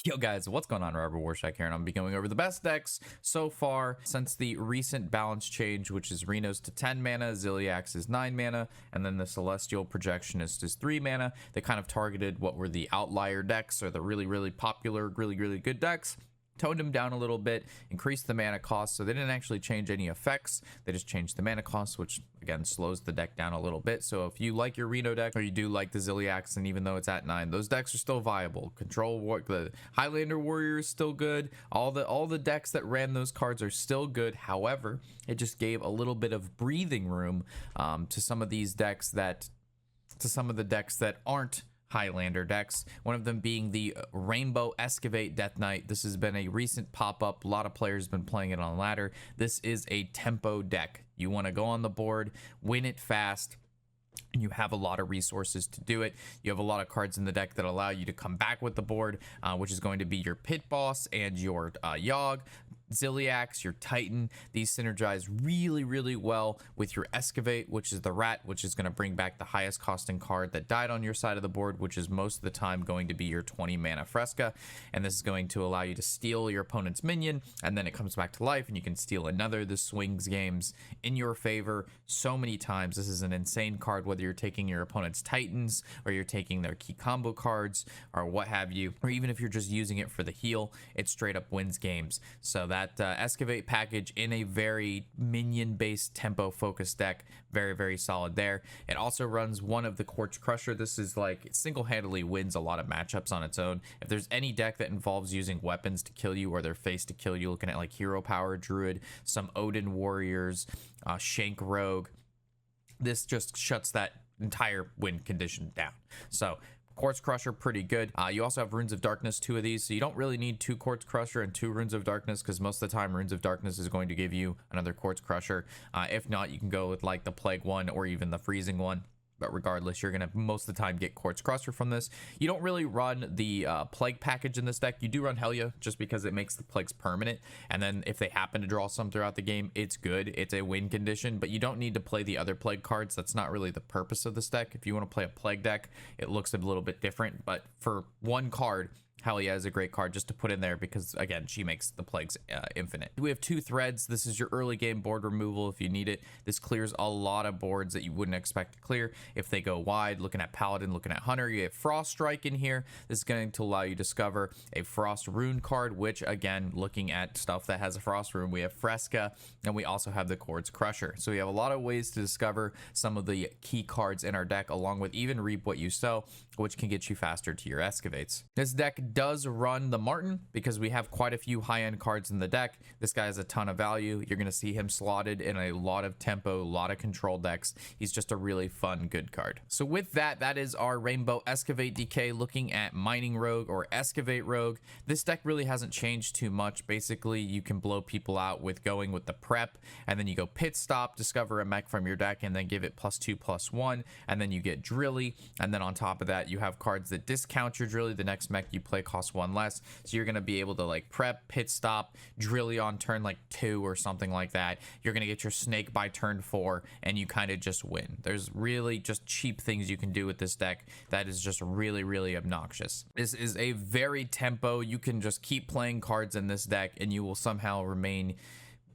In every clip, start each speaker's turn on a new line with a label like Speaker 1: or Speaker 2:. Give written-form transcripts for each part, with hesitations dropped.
Speaker 1: Yo guys, what's going on? Warshack here, and I'm be going over the best decks so far since the recent balance change, which is Reno's to 10 mana, Ziliax is 9 mana, and then the Celestial Projectionist is 3 mana. They kind of targeted what were the outlier decks, or the really popular, really good decks. Toned them down a little bit, increased the mana cost, so they didn't actually change any effects. They just changed the mana cost, which again slows the deck down a little bit. So if you like your Reno deck, or you do like the Ziliax, and even though it's at 9, those decks are still viable. The Highlander Warrior is still good. All the decks that ran those cards are still good. However, it just gave a little bit of breathing room to some of these decks that aren't Highlander decks, one of them being the RainbowExcavate Death Knight. This has been a recent pop-up. A lot of players have been playing it on ladder. This is a tempo deck. You want to go on the board, win it fast, and you have a lot of resources to do it. You have a lot of cards in the deck that allow you to come back with the board, which is going to be your Pit Boss and your Yogg, Ziliax, your Titan. These synergize really well with your Excavate, which is the rat, which is going to bring back the highest costing card that died on your side of the board, which is most of the time going to be your 20 mana Fresca. And this is going to allow you to steal your opponent's minion, and then it comes back to life and you can steal another. This swings games in your favor so many times. This is an insane card, whether you're taking your opponent's Titans, or you're taking their key combo cards, or what have you, or even if you're just using it for the heal, it straight up wins games. So that Excavate package in a very minion based tempo focused deck, very solid there. It also runs one of the Quartz Crusher. This is like, it single-handedly wins a lot of matchups on its own. If there's any deck that involves using weapons to kill you, or their face to kill you, looking at like Hero Power Druid, some Odin Warriors, Shank Rogue, this just shuts that entire win condition down. So Quartz Crusher, pretty good. You also have Runes of Darkness, 2 of these, so you don't really need 2 Quartz Crusher and 2 Runes of Darkness, because most of the time Runes of Darkness is going to give you another Quartz Crusher. If not, you can go with like the Plague one or even the Freezing one. But regardless, you're going to most of the time get Quartz Crusher from this. You don't really run the Plague package in this deck. You do run Helya just because it makes the Plagues permanent. And then if they happen to draw some throughout the game, it's good. It's a win condition, but you don't need to play the other Plague cards. That's not really the purpose of this deck. If you want to play a Plague deck, it looks a little bit different. But for one card, Helya is a great card just to put in there because, again, she makes the Plagues infinite. We have 2 threads. This is your early game board removal if you need it. This clears a lot of boards that you wouldn't expect to clear if they go wide. Looking at Paladin, looking at Hunter, you have Frost Strike in here. This is going to allow you to discover a Frost Rune card, which, again, looking at stuff that has a Frost Rune, we have Fresca, and we also have the Quartz Crusher. So we have a lot of ways to discover some of the key cards in our deck, along with even Reap What You Sow, which can get you faster to your Excavates. This deck does run the Martin because we have quite a few high-end cards in the deck. This guy has a ton of value. You're going to see him slotted in a lot of tempo, a lot of control decks. He's just a really fun, good card. So with that, that is our RainbowExcavate DK. Looking at Mining Rogue or Excavate Rogue, this deck really hasn't changed too much. Basically, you can blow people out with going with the prep, and then you go Pit Stop, discover a mech from your deck, and then give it +2/+1, and then you get Drilly, and then on top of that, you have cards that discount your Drilly. The next mech you play costs 1 less, so you're going to be able to like prep, Pit Stop, Drilly on turn like 2 or something like that. You're going to get your Snake by turn 4, and you kind of just win. There's really just cheap things you can do with this deck that is just really obnoxious. This is a very tempo. You can just keep playing cards in this deck and you will somehow remain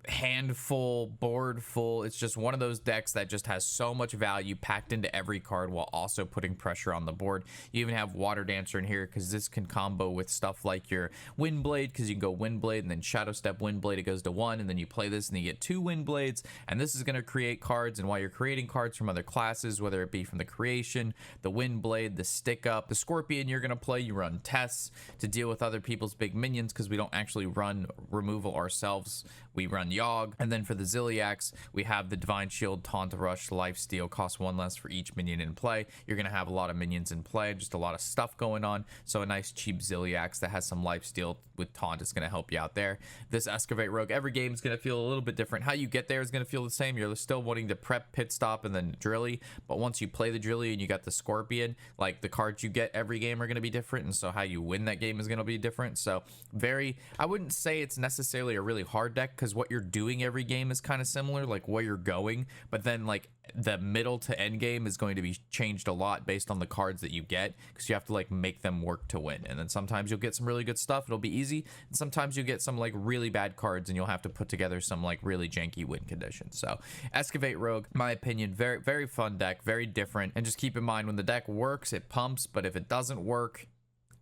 Speaker 1: handful, board full. It's just one of those decks that just has so much value packed into every card while also putting pressure on the board. You even have Water Dancer in here because this can combo with stuff like your Windblade, because you can go Windblade and then Shadow Step Windblade, it goes to 1, and then you play this and you get 2 Windblades, and this is going to create cards. And while you're creating cards from other classes, whether it be from the Creation, the Windblade, the Stick Up, the Scorpion you're going to play, you run Tests to deal with other people's big minions because we don't actually run removal ourselves. We run Yogg. And then for the Ziliax, we have the Divine Shield, Taunt Rush, Lifesteal, costs 1 less for each minion in play. You're going to have a lot of minions in play, just a lot of stuff going on. So a nice cheap Ziliax that has some Lifesteal with Taunt is going to help you out there. This Excavate Rogue, every game is going to feel a little bit different. How you get there is going to feel the same. You're still wanting to prep, Pit Stop, and then Drilly. But once you play the Drilly and you got the Scorpion, like the cards you get every game are going to be different. And so how you win that game is going to be different. So I wouldn't say it's necessarily a really hard deck, because what you're doing every game is kind of similar, like where you're going, but then like the middle to end game is going to be changed a lot based on the cards that you get, because you have to like make them work to win. And then sometimes you'll get some really good stuff, it'll be easy, and sometimes you get some like really bad cards and you'll have to put together some like really janky win conditions. So Excavate Rogue, my opinion, very fun deck, very different. And just keep in mind, when the deck works, it pumps, but if it doesn't work,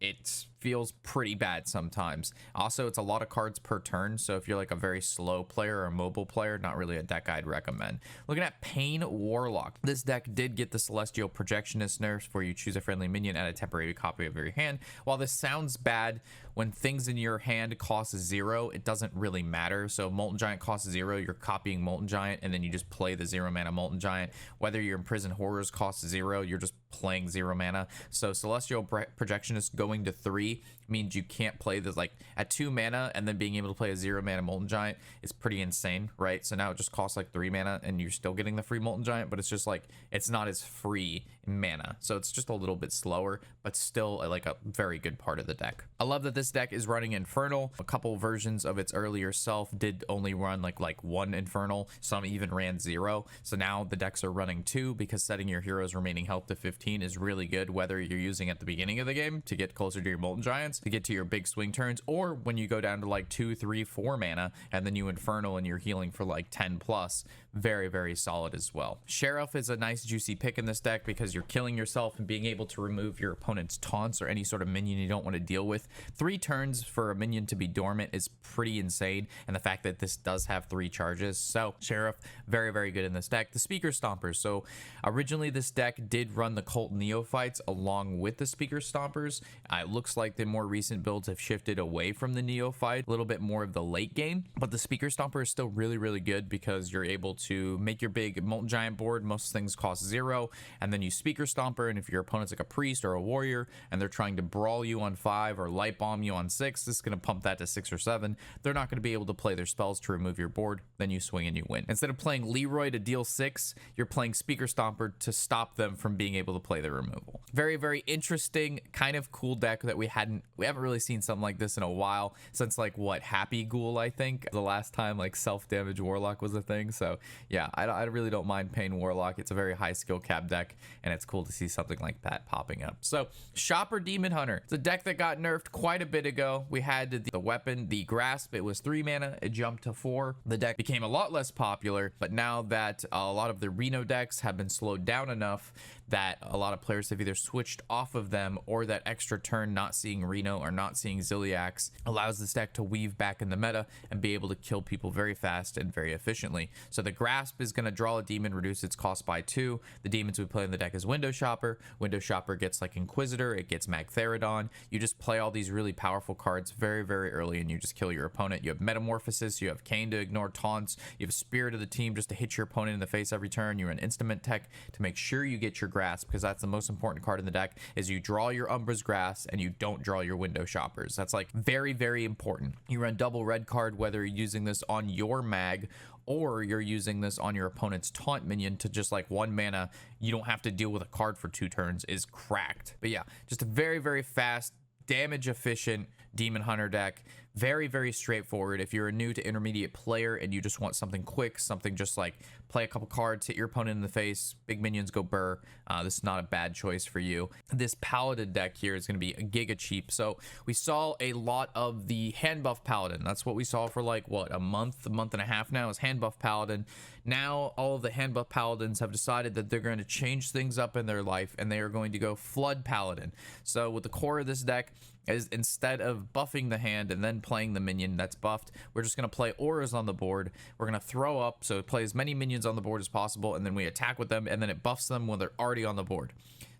Speaker 1: it feels pretty bad sometimes. Also, it's a lot of cards per turn, so if you're like a very slow player or a mobile player, not really a deck I'd recommend. Looking at Pain Warlock, this deck did get the Celestial Projectionist nerfs, where you choose a friendly minion and a temporary copy of your hand. While this sounds bad, when things in your hand cost 0, it doesn't really matter. So Molten Giant costs 0, you're copying Molten Giant, and then you just play the 0 mana Molten Giant. Whether your Imprisoned Horrors costs 0, you're just playing 0 mana. So Celestial Projectionist going to 3 means you can't play this like at 2 mana, and then being able to play a 0 mana Molten Giant is pretty insane, right? So now it just costs like 3 mana and you're still getting the free Molten Giant, but it's just like, it's not as free in mana, so it's just a little bit slower, but still like a very good part of the deck. I love that this deck is running Infernal. A couple versions of its earlier self did only run like 1 Infernal, some even ran 0, so now the decks are running 2, because setting your heroes remaining health to 15 is really good, whether you're using at the beginning of the game to get closer to your Molten Giants, to get to your big swing turns, or when you go down to like 2, 3, 4 mana and then you Infernal and you're healing for like 10 plus. Very solid as well. Sheriff is a nice juicy pick in this deck, because you're killing yourself and being able to remove your opponent's taunts or any sort of minion you don't want to deal with. 3 turns for a minion to be dormant is pretty insane, and the fact that this does have 3 charges. So Sheriff, very good in this deck. The Speaker Stompers, so originally this deck did run the Cult Neophytes along with the Speaker Stompers. It looks like the more recent builds have shifted away from the Neophyte, a little bit more of the late game, but the Speaker Stomper is still really good, because you're able to make your big Molten Giant board. Most things cost 0, and then you Speaker Stomper, and if your opponent's like a priest or a warrior and they're trying to brawl you on 5 or light bomb you on 6, this is going to pump that to 6 or 7. They're not going to be able to play their spells to remove your board. Then you swing and you win. Instead of playing Leroy to deal 6, you're playing Speaker Stomper to stop them from being able to play the removal. Very interesting, kind of cool deck that we haven't really seen something like this in a while, since like what, Happy Ghoul, I think, the last time like self-damage Warlock was a thing. So yeah, I really don't mind Pain Warlock. It's a very high skill cap deck, and it's cool to see something like that popping up. So Shopper Demon Hunter, it's a deck that got nerfed quite a bit ago. We had the weapon, the Grasp. It was 3 mana, it jumped to 4. The deck became a lot less popular, but now that a lot of the Reno decks have been slowed down enough that a lot of players have either switched off of them, or that extra turn not seeing Reno or not seeing Ziliax allows this deck to weave back in the meta and be able to kill people very fast and very efficiently. So the Grasp is going to draw a demon, reduce its cost by 2. The demons we play in the deck is Window Shopper. Window Shopper gets like Inquisitor, it gets Magtheridon. You just play all these really powerful cards very early, and you just kill your opponent. You have Metamorphosis, you have Kane to ignore taunts, you have Spirit of the Team just to hit your opponent in the face every turn. You're an Instrument Tech to make sure you get your Grasp, because that's the most important card in the deck, is you draw your Umbra's Grasp and you don't draw your Window Shoppers. That's like very important. You run double red card, whether you're using this on your mag or you're using this on your opponent's taunt minion to just like 1 mana, you don't have to deal with a card for 2 turns, is cracked. But yeah, just a very fast, damage efficient Demon Hunter deck. Very straightforward. If you're a new to intermediate player and you just want something quick, something just like play a couple cards, hit your opponent in the face, big minions go burr, this is not a bad choice for you. This Paladin deck here is going to be a giga cheap. So we saw a lot of the hand buff Paladin. That's what we saw for like what, a month and a half now, is hand buff Paladin. Now all of the hand buff Paladins have decided that they're going to change things up in their life, and they are going to go Flood Paladin. So with the core of this deck is, instead of buffing the hand and then playing the minion that's buffed, we're just going to play auras on the board. We're going to throw up, so play as many minions on the board as possible, and then we attack with them, and then it buffs them when they're already on the board.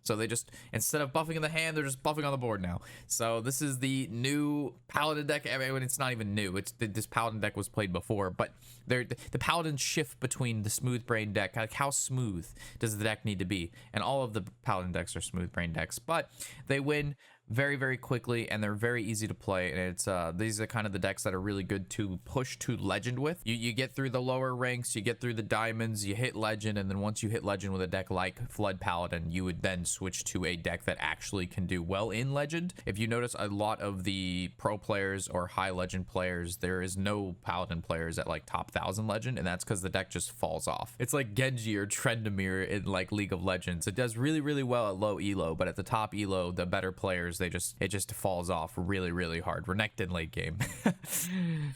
Speaker 1: So they just, instead of buffing in the hand, they're just buffing on the board now. So this is the new Paladin deck. I mean, it's not even new. This Paladin deck was played before, but the Paladins shift between the smooth brain deck. Like, how smooth does the deck need to be? And all of the Paladin decks are smooth brain decks, but they win very, very quickly, and they're very easy to play. And it's these are kind of the decks that are really good to push to legend with. You get through the lower ranks, you get through the diamonds, you hit legend, and then once you hit legend with a deck like Flood Paladin, you would then switch to a deck that actually can do well in legend. If you notice, a lot of the pro players or high legend players, there is no Paladin players at like top 1000 legend, and that's because the deck just falls off. It's like Genji or Trendemir in like League of Legends. It does really, really well at low elo, but at the top elo, the better players, it just falls off really, really hard. Renekton late game.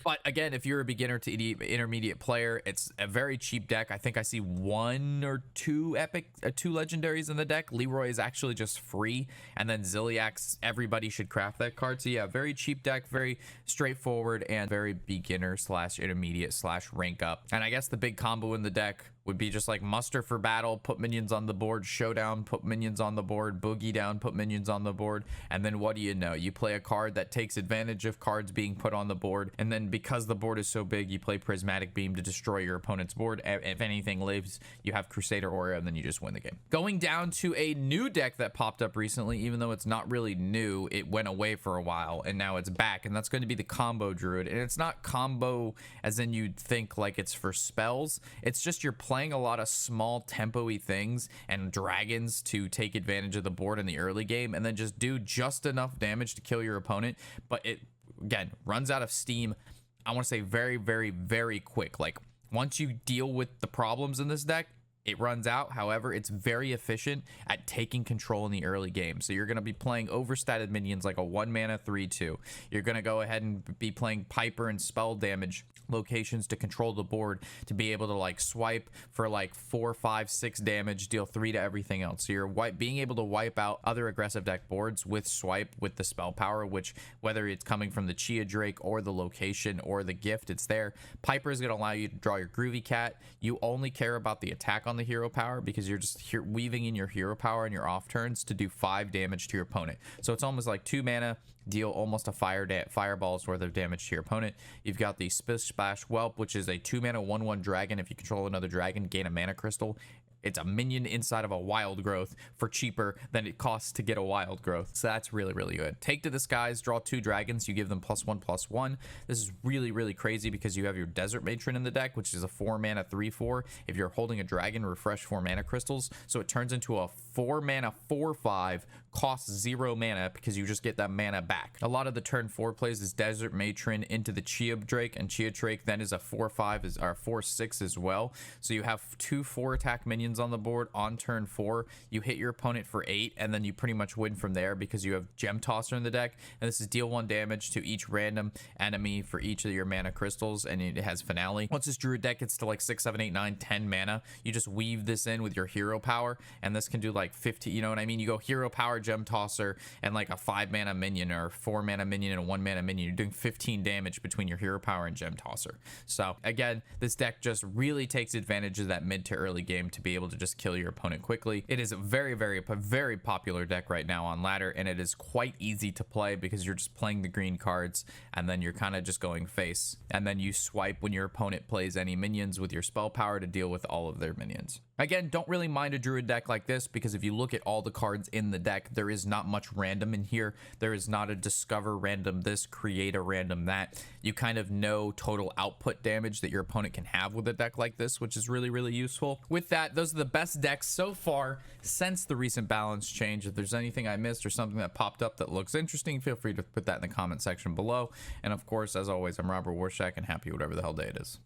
Speaker 1: But again, if you're a beginner to intermediate player, it's a very cheap deck. I think I see 1 or 2 two legendaries in the deck. Leroy is actually just free, and then Zilliax, everybody should craft that card. So yeah, very cheap deck, very straightforward, and very beginner / intermediate / rank up. And I guess the big combo in the deck would be just like muster for battle, put minions on the board, showdown, put minions on the board, boogie down, put minions on the board, and then what do you know? You play a card that takes advantage of cards being put on the board, and then because the board is so big, you play Prismatic Beam to destroy your opponent's board. If anything lives, you have Crusader Aura, and then you just win the game. Going down to a new deck that popped up recently, even though it's not really new, it went away for a while, and now it's back, and that's going to be the Combo Druid. And it's not combo as in you'd think like it's for spells, it's just you're playing a lot of small tempo-y things and dragons to take advantage of the board in the early game, and then just do just enough damage to kill your opponent. But it, again, runs out of steam, I want to say very, very, very quick. Like, once you deal with the problems in this deck, it runs out. However, it's very efficient at taking control in the early game. So you're going to be playing overstated minions like a 1 mana 3/2. You're going to go ahead and be playing Piper and spell damage locations to control the board, to be able to like swipe for like 4, 5, 6 damage, deal 3 to everything else. So you're being able to wipe out other aggressive deck boards with swipe with the spell power, which whether it's coming from the Chia Drake or the location or the gift, it's there. Piper is going to allow you to draw your Groovy Cat. You only care about the attack on the hero power because you're just weaving in your hero power and your off turns to do 5 damage to your opponent. So it's almost like 2 mana, deal almost a fireball's worth of damage to your opponent. You've got the Splish Splash Whelp, which is a 2 mana 1/1 dragon. If you control another dragon, gain a mana crystal. It's a minion inside of a wild growth for cheaper than it costs to get a wild growth. So that's really, really good. Take to the Skies, draw 2 dragons. You give them +1/+1. This is really, really crazy because you have your Desert Matron in the deck, which is a 4 mana 3/4. If you're holding a dragon, refresh 4 mana crystals. So it turns into a 4 mana 4/5, costs 0 mana because you just get that mana back. A lot of the turn 4 plays is Desert Matron into the Chia Drake, and Chia Drake then is a 4/5 or 4/6 as well. So you have 2 4-attack minions on the board on turn 4. You hit your opponent for 8, and then you pretty much win from there because you have Gem Tosser in the deck, and this is deal 1 damage to each random enemy for each of your mana crystals, and it has Finale. Once this Druid deck gets to like 6, 7, 8, 9, 10 mana, you just weave this in with your hero power, and this can do like 50, you know what I mean? You go hero power, Gem Tosser, and like a 5 mana minion or 4 mana minion and a 1 mana minion. You're doing 15 damage between your hero power and Gem Tosser. So again, this deck just really takes advantage of that mid to early game to be able to just kill your opponent quickly. It is a very, very popular deck right now on ladder, and it is quite easy to play because you're just playing the green cards, and then you're kind of just going face, and then you swipe when your opponent plays any minions with your spell power to deal with all of their minions. Again, don't really mind a Druid deck like this because if you look at all the cards in the deck, there is not much random in here. There is not a discover random this, create a random that. You kind of know total output damage that your opponent can have with a deck like this, which is really, really useful. With that, those are the best decks so far since the recent balance change. If there's anything I missed or something that popped up that looks interesting, feel free to put that in the comment section below. And of course, as always, I'm Robert Warshack, and happy whatever the hell day it is.